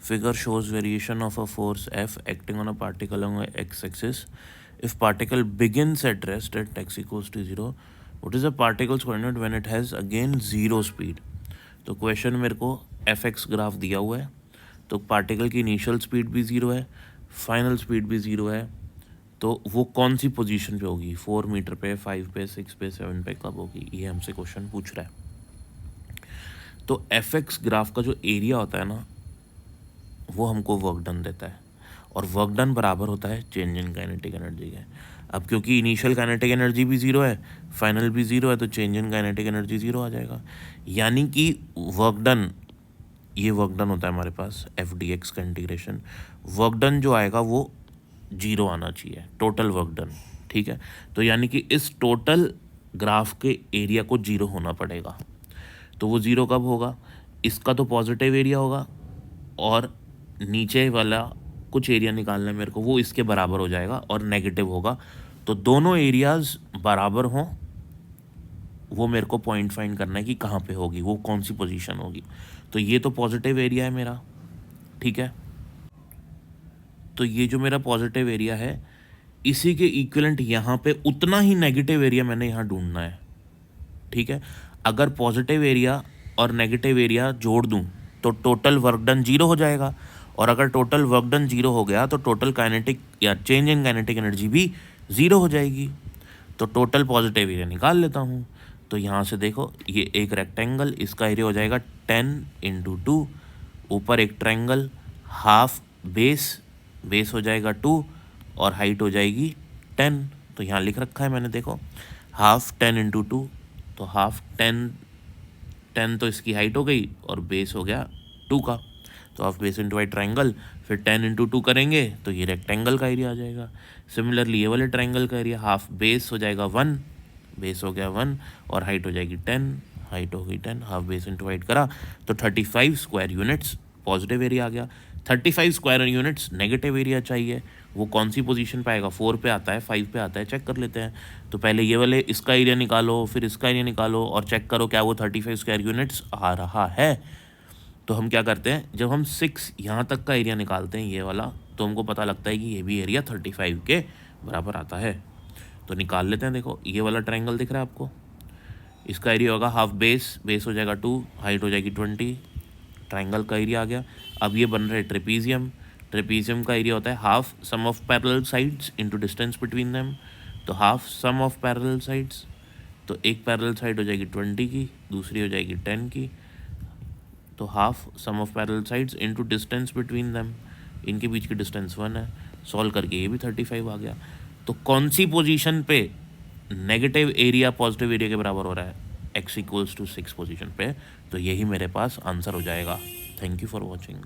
Figure shows variation of a force F acting on a particle along a x-axis. If particle begins at rest at x equals to 0, what is the particle's coordinate when it has again zero speed? तो question मेरे को F x graph दिया हुआ है, तो particle की initial speed भी zero है, फाइनल स्पीड भी ज़ीरो है, तो वो कौन सी पोजीशन पे होगी? 4 मीटर पे, 5 पे, 6 पे, 7 पे कब होगी? ये हमसे क्वेश्चन पूछ रहा है। तो एफ एक्स ग्राफ का जो एरिया होता है ना, वो हमको वर्क डन देता है, और वर्क डन बराबर होता है चेंज इन काइनेटिक एनर्जी के। अब क्योंकि इनिशियल काइनेटिक एनर्जी भी ज़ीरो है, फाइनल भी ज़ीरो है, तो change in kinetic energy zero आ जाएगा। यानी कि वर्क डन, ये वर्क डन होता है हमारे पास एफ डी एक्स का इंटीग्रेशन, वर्क डन जो आएगा वो जीरो आना चाहिए, टोटल वर्क डन। ठीक है, तो यानी कि इस टोटल ग्राफ के एरिया को जीरो होना पड़ेगा। तो वो ज़ीरो कब होगा? इसका तो पॉजिटिव एरिया होगा, और नीचे वाला कुछ एरिया निकालना है मेरे को, वो इसके बराबर हो जाएगा और नेगेटिव होगा। तो दोनों एरियाज बराबर हों, वो मेरे को पॉइंट फाइंड करना है कि कहाँ पे होगी, वो कौन सी पोजीशन होगी। तो ये तो पॉजिटिव एरिया है मेरा, ठीक है। तो ये जो मेरा पॉजिटिव एरिया है, इसी के इक्विवेलेंट यहाँ पे उतना ही नेगेटिव एरिया मैंने यहाँ ढूंढना है, ठीक है। अगर पॉजिटिव एरिया और नेगेटिव एरिया जोड़ दूँ तो टोटल वर्क डन जीरो हो जाएगा, और अगर टोटल वर्क डन जीरो हो गया तो टोटल काइनेटिक या चेंज इन काइनेटिक एनर्जी भी ज़ीरो हो जाएगी। तो टोटल पॉजिटिव एरिया निकाल लेता हूँ। तो यहाँ से देखो, ये एक रेक्टेंगल, इसका एरिया हो जाएगा 10 × 2, ऊपर एक ट्रायंगल, हाफ बेस हो जाएगा 2, और हाइट हो जाएगी 10। तो यहाँ लिख रखा है मैंने, देखो, हाफ 10 × 2, तो हाफ 10 तो इसकी हाइट हो गई, और बेस हो गया 2 का। तो half base into height triangle, फिर 10 × 2 करेंगे तो ये रेक्टेंगल का एरिया आ जाएगा। सिमिलरली ये वाले ट्रायंगल का एरिया, हाफ बेस हो जाएगा 1, बेस हो गया 1, और हाइट हो जाएगी 10, हाइट हो गई 10, हाफ बेस इंटू हाइट करा तो 35 स्क्वायर यूनिट्स पॉजिटिव एरिया आ गया। 35 स्क्वायर यूनिट्स नेगेटिव एरिया चाहिए, वो कौन सी पोजीशन पे आएगा? 4 पे आता है, 5 पे आता है, चेक कर लेते हैं। तो पहले ये वाले इसका एरिया निकालो, फिर इसका एरिया निकालो, और चेक करो क्या वो 35 स्क्वायर यूनिट्स आ रहा है। तो हम क्या करते हैं, जब हम 6 यहाँ तक का एरिया निकालते हैं, ये वाला, तो हमको पता लगता है कि ये भी एरिया 35 के बराबर आता है। तो निकाल लेते हैं। देखो, ये वाला ट्रायंगल दिख रहा है आपको, इसका एरिया होगा हाफ बेस हो जाएगा 2, हाइट हो जाएगी 20, ट्रायंगल का एरिया आ गया। अब ये बन रहा है ट्रेपीजियम का एरिया होता है half sum of parallel sides into distance between them. तो half sum of parallel sides, तो एक पैरेलल साइड हो जाएगी 20 की, दूसरी हो जाएगी 10 की, तो half sum of parallel sides into distance between them, इनके बीच की डिस्टेंस 1 है। सॉल्व करके ये भी 35 आ गया। तो कौन सी पोजीशन पे नेगेटिव एरिया पॉजिटिव एरिया के बराबर हो रहा है? x = 6 पोजीशन पे। तो यही मेरे पास आंसर हो जाएगा। Thank you for watching.